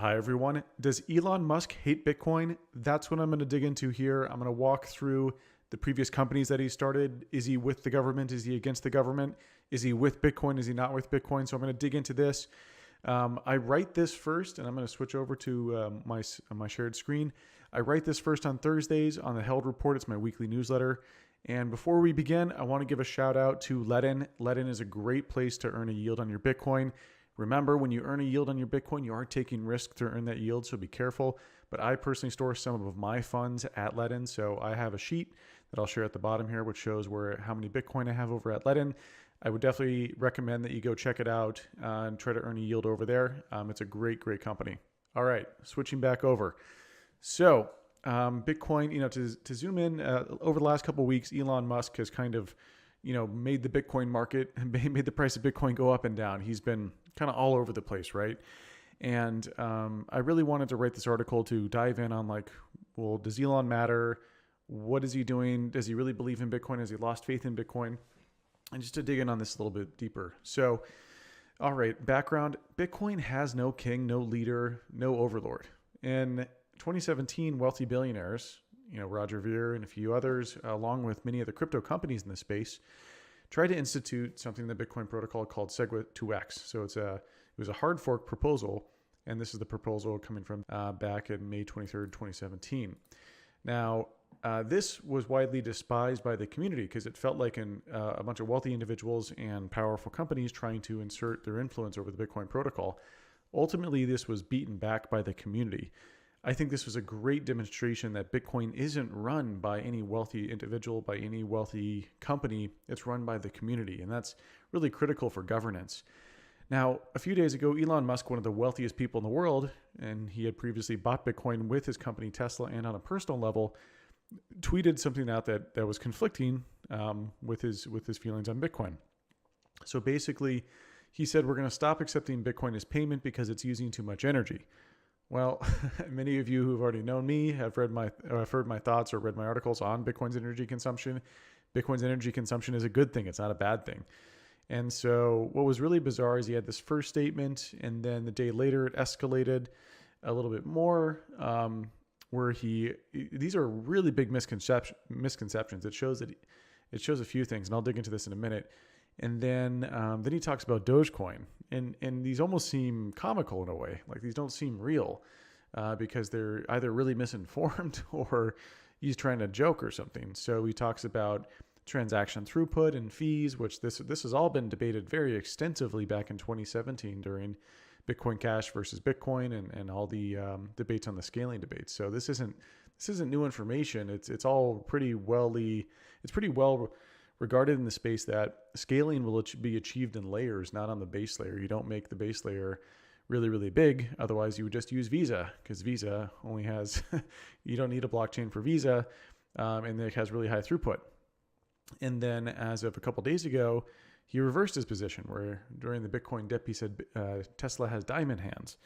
Hi, everyone. Does Elon Musk hate Bitcoin? That's what I'm going to dig into here. I'm going to walk through the previous companies that he started. Is he with the government? Is he against the government? Is he with Bitcoin? Is he not with Bitcoin? So I'm going to dig into this. I write this first, and I'm going to switch over to my shared screen. I write this first on Thursdays on the Held Report. It's my weekly newsletter. And before we begin, I want to give a shout out to Ledin. Ledin is a great place to earn a yield on your Bitcoin. Remember, when you earn a yield on your Bitcoin, you are taking risk to earn that yield, so be careful. But I personally store some of my funds at Ledin, so I have a sheet that I'll share at the bottom here, which shows how many Bitcoin I have over at Ledin. I would definitely recommend that you go check it out and try to earn a yield over there. It's a great, great company. All right, switching back over. So Bitcoin, to zoom in, over the last couple of weeks, Elon Musk has kind of, made the Bitcoin market, made the price of Bitcoin go up and down. He's been kind of all over the place, right? And I really wanted to write this article to dive in on well, does Elon matter? What is he doing? Does he really believe in Bitcoin? Has he lost faith in Bitcoin? And just to dig in on this a little bit deeper. So, all right, background. Bitcoin has no king, no leader, no overlord. In 2017, wealthy billionaires, Roger Ver and a few others, along with many of the crypto companies in the space, tried to institute something in the Bitcoin protocol called SegWit2x. So it was a hard fork proposal, and this is the proposal coming from back in May 23rd, 2017. Now, this was widely despised by the community because it felt like a bunch of wealthy individuals and powerful companies trying to insert their influence over the Bitcoin protocol. Ultimately, this was beaten back by the community. I think this was a great demonstration that Bitcoin isn't run by any wealthy individual, by any wealthy company. It's run by the community, and that's really critical for governance. Now, a few days ago, Elon Musk, one of the wealthiest people in the world, and he had previously bought Bitcoin with his company Tesla and on a personal level, tweeted something out that was conflicting with his feelings on Bitcoin. So basically, he said, we're going to stop accepting Bitcoin as payment because it's using too much energy. Well, many of you who've already known me have heard my thoughts or read my articles on Bitcoin's energy consumption. Bitcoin's energy consumption is a good thing. It's not a bad thing. And so what was really bizarre is he had this first statement, and then the day later it escalated a little bit more, where these are really big misconceptions. It shows a few things, and I'll dig into this in a minute. And then he talks about Dogecoin, and these almost seem comical in a way. Like, these don't seem real because they're either really misinformed or he's trying to joke or something. So he talks about transaction throughput and fees, which this has all been debated very extensively back in 2017 during Bitcoin Cash versus Bitcoin and all the debates on the scaling debates. So this isn't new information. It's all pretty well regarded in the space that scaling will be achieved in layers, not on the base layer. You don't make the base layer really, really big. Otherwise, you would just use Visa, because Visa only has, you don't need a blockchain for Visa, and it has really high throughput. And then as of a couple of days ago, he reversed his position, where during the Bitcoin dip, he said Tesla has diamond hands,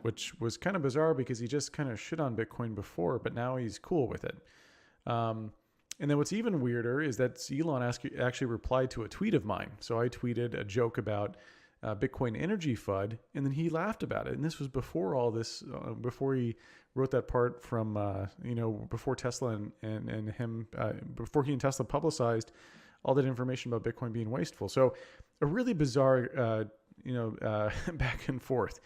which was kind of bizarre because he just kind of shit on Bitcoin before, but now he's cool with it. And then what's even weirder is that Elon actually replied to a tweet of mine. So I tweeted a joke about Bitcoin energy FUD, and then he laughed about it. And this was before all this, before he wrote that part from, before Tesla and him, before he and Tesla publicized all that information about Bitcoin being wasteful. So a really bizarre, back and forth.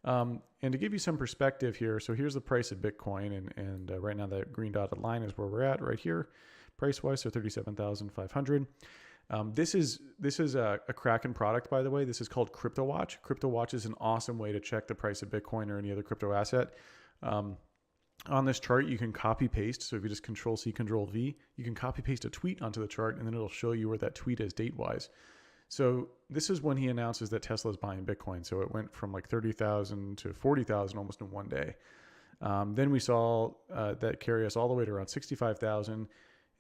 And to give you some perspective here, so here's the price of Bitcoin, and right now that green dotted line is where we're at right here, price-wise, so 37,500. This is a Kraken product, by the way. This is called CryptoWatch. CryptoWatch is an awesome way to check the price of Bitcoin or any other crypto asset. On this chart, you can copy paste. So if you just Control-C, Control-V, you can copy paste a tweet onto the chart, and then it'll show you where that tweet is date-wise. So this is when he announces that Tesla is buying Bitcoin. So it went from like 30,000 to 40,000 almost in one day. Then we saw that carry us all the way to around 65,000.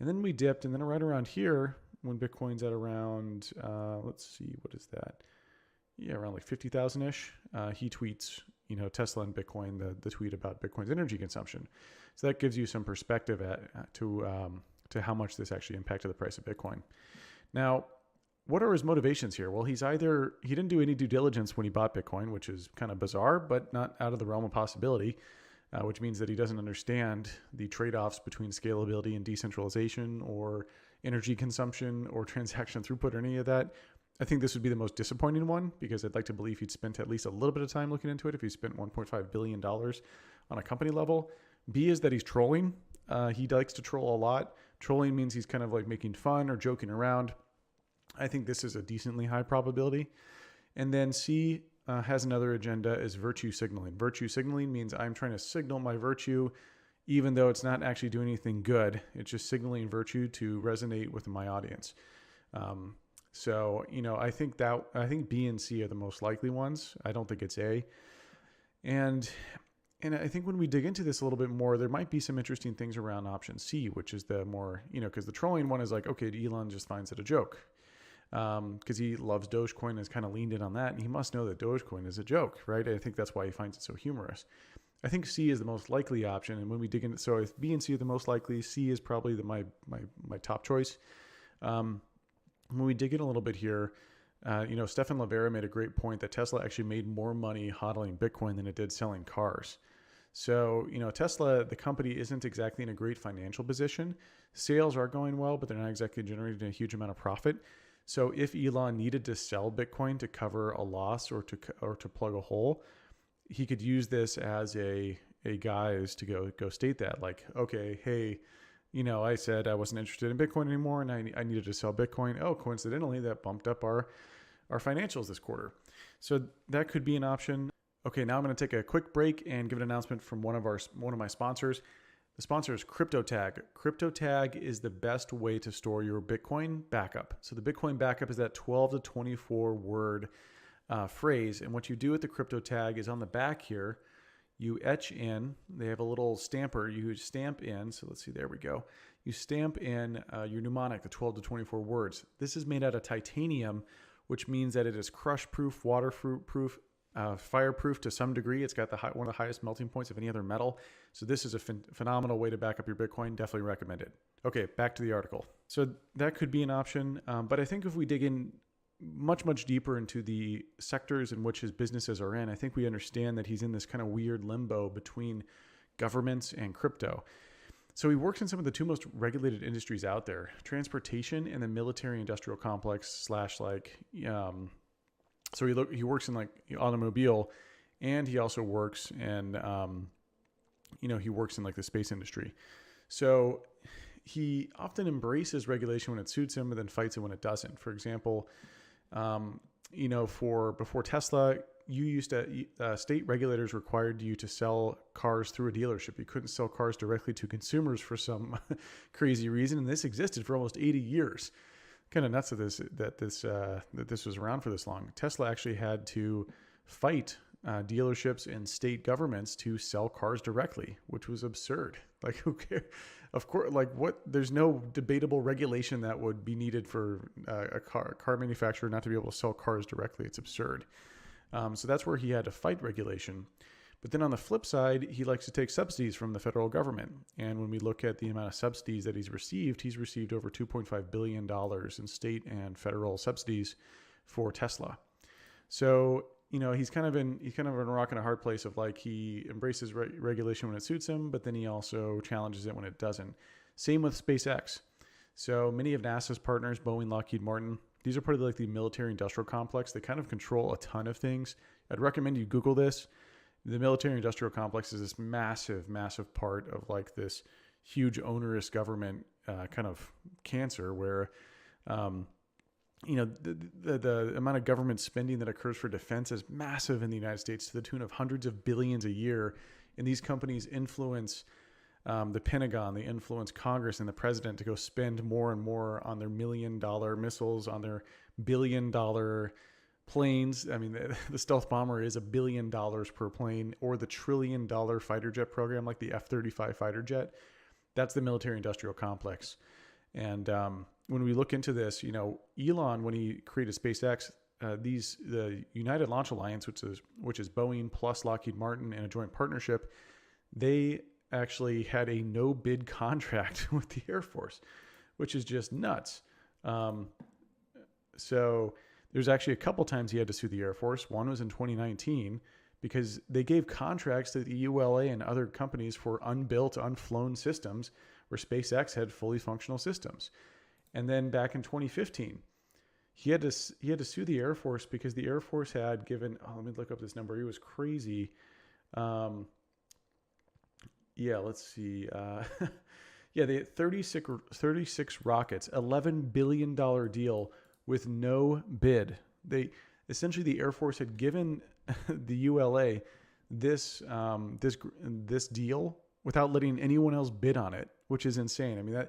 And then we dipped. And then right around here, when Bitcoin's at around, let's see, what is that? Yeah, around like 50,000-ish. He tweets, Tesla and Bitcoin, the tweet about Bitcoin's energy consumption. So that gives you some perspective to how much this actually impacted the price of Bitcoin. Now, what are his motivations here? Well, he didn't do any due diligence when he bought Bitcoin, which is kind of bizarre, but not out of the realm of possibility, which means that he doesn't understand the trade-offs between scalability and decentralization or energy consumption or transaction throughput or any of that. I think this would be the most disappointing one because I'd like to believe he'd spent at least a little bit of time looking into it if he spent $1.5 billion on a company level. B is that he's trolling. He likes to troll a lot. Trolling means he's kind of like making fun or joking around. I think this is a decently high probability. And then C has another agenda is virtue signaling. Virtue signaling means I'm trying to signal my virtue even though it's not actually doing anything good. It's just signaling virtue to resonate with my audience. So, I think B and C are the most likely ones. I don't think it's A. And I think when we dig into this a little bit more, there might be some interesting things around option C, which is the more, because the trolling one is like, okay, Elon just finds it a joke because he loves Dogecoin and has kind of leaned in on that. And he must know that Dogecoin is a joke, right? I think that's why he finds it so humorous. I think C is the most likely option. And when we dig into, so if B and C are the most likely, C is probably my top choice. When we dig in a little bit here, Stefan Livera made a great point that Tesla actually made more money hodling Bitcoin than it did selling cars. So, Tesla, the company isn't exactly in a great financial position. Sales are going well, but they're not exactly generating a huge amount of profit. So if Elon needed to sell Bitcoin to cover a loss or to plug a hole, he could use this as a guise to go state that, like, okay, hey, I said I wasn't interested in Bitcoin anymore and I needed to sell Bitcoin. Oh, coincidentally, that bumped up our financials this quarter. So that could be an option. Okay, now I'm going to take a quick break and give an announcement from one of my sponsors. The sponsor is CryptoTag. CryptoTag is the best way to store your Bitcoin backup. So the Bitcoin backup is that 12 to 24 word phrase. And what you do with the CryptoTag is on the back here, you etch in, they have a little stamper, you stamp in, so let's see, there we go. You stamp in your mnemonic, the 12 to 24 words. This is made out of titanium, which means that it is crush-proof, water-proof, fireproof to some degree. It's got one of the highest melting points of any other metal. So this is a phenomenal way to back up your Bitcoin. Definitely recommend it. Okay, back to the article. So that could be an option. But I think if we dig in much, much deeper into the sectors in which his businesses are in, I think we understand that he's in this kind of weird limbo between governments and crypto. So he works in some of the two most regulated industries out there, transportation and the military industrial complex / so he works in like automobile, and he also works in, he works in like the space industry. So he often embraces regulation when it suits him, but then fights it when it doesn't. For example, before Tesla, you used to, state regulators required you to sell cars through a dealership. You couldn't sell cars directly to consumers for some crazy reason. And this existed for almost 80 years. Kind of nuts that this was around for this long. Tesla actually had to fight dealerships and state governments to sell cars directly, which was absurd. Like, who cares? Of course, like what? There's no debatable regulation that would be needed for a car manufacturer not to be able to sell cars directly. It's absurd. So that's where he had to fight regulation. But then on the flip side, he likes to take subsidies from the federal government. And when we look at the amount of subsidies that he's received over $2.5 billion in state and federal subsidies for Tesla. So, he's kind of in a rock and a hard place of like, he embraces regulation when it suits him, but then he also challenges it when it doesn't. Same with SpaceX. So many of NASA's partners, Boeing, Lockheed Martin, these are part of like the military industrial complex. They kind of control a ton of things. I'd recommend you Google this. The military industrial complex is this massive, massive part of like this huge onerous government kind of cancer where, the amount of government spending that occurs for defense is massive in the United States to the tune of hundreds of billions a year. And these companies influence the Pentagon, they influence Congress and the president to go spend more and more on their $1 million missiles, on their $1 billion planes. I mean, the stealth bomber is $1 billion per plane, or the $1 trillion fighter jet program, like the F-35 fighter jet. That's the military industrial complex. And when we look into this, Elon, when he created SpaceX, the United Launch Alliance, which is Boeing plus Lockheed Martin in a joint partnership, they actually had a no bid contract with the Air Force, which is just nuts. So there's actually a couple times he had to sue the Air Force. One was in 2019 because they gave contracts to the ULA and other companies for unbuilt, unflown systems where SpaceX had fully functional systems. And then back in 2015, he had to sue the Air Force because the Air Force had given, let me look up this number. It was crazy. Let's see. They had 36 rockets, $11 billion deal with no bid. They essentially, the Air Force had given the ULA this deal without letting anyone else bid on it, which is insane. I mean, that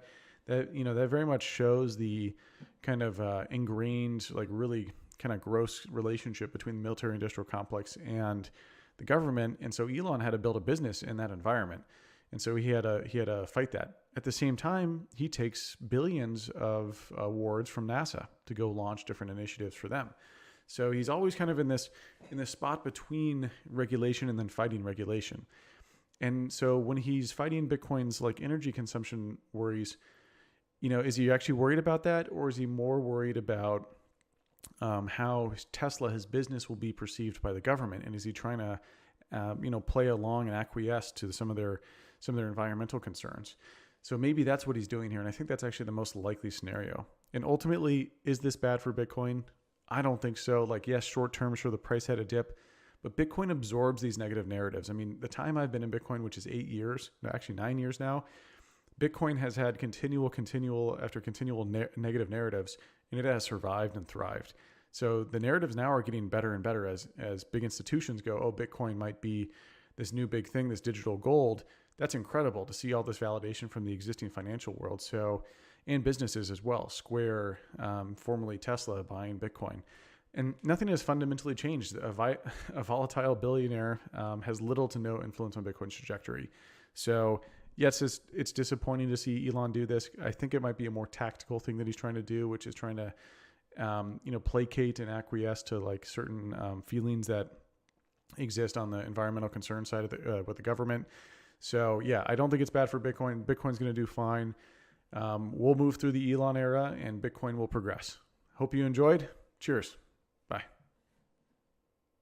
very much shows the kind of ingrained, like really kind of gross relationship between the military industrial complex and the government. And so Elon had to build a business in that environment. And so he had to fight that. At the same time, he takes billions of awards from NASA to go launch different initiatives for them. So he's always kind of in this spot between regulation and then fighting regulation. And so when he's fighting Bitcoin's like energy consumption worries, is he actually worried about that, or is he more worried about how Tesla, his business, will be perceived by the government? And is he trying to play along and acquiesce to some of their environmental concerns? So maybe that's what he's doing here. And I think that's actually the most likely scenario. And ultimately, is this bad for Bitcoin? I don't think so. Like, yes, short term, sure, the price had a dip, but Bitcoin absorbs these negative narratives. I mean, the time I've been in Bitcoin, which is 8 years, actually 9 years now, Bitcoin has had continual negative narratives, and it has survived and thrived. So the narratives now are getting better and better as big institutions go, oh, Bitcoin might be this new big thing, this digital gold. That's incredible to see all this validation from the existing financial world. So, and businesses as well. Square, formerly Tesla, buying Bitcoin. And nothing has fundamentally changed. A volatile billionaire has little to no influence on Bitcoin's trajectory. So yes, it's disappointing to see Elon do this. I think it might be a more tactical thing that he's trying to do, which is trying to placate and acquiesce to like certain feelings that exist on the environmental concern side of with the government. So yeah, I don't think it's bad for Bitcoin. Bitcoin's going to do fine. We'll move through the Elon era and Bitcoin will progress. Hope you enjoyed. Cheers. Bye.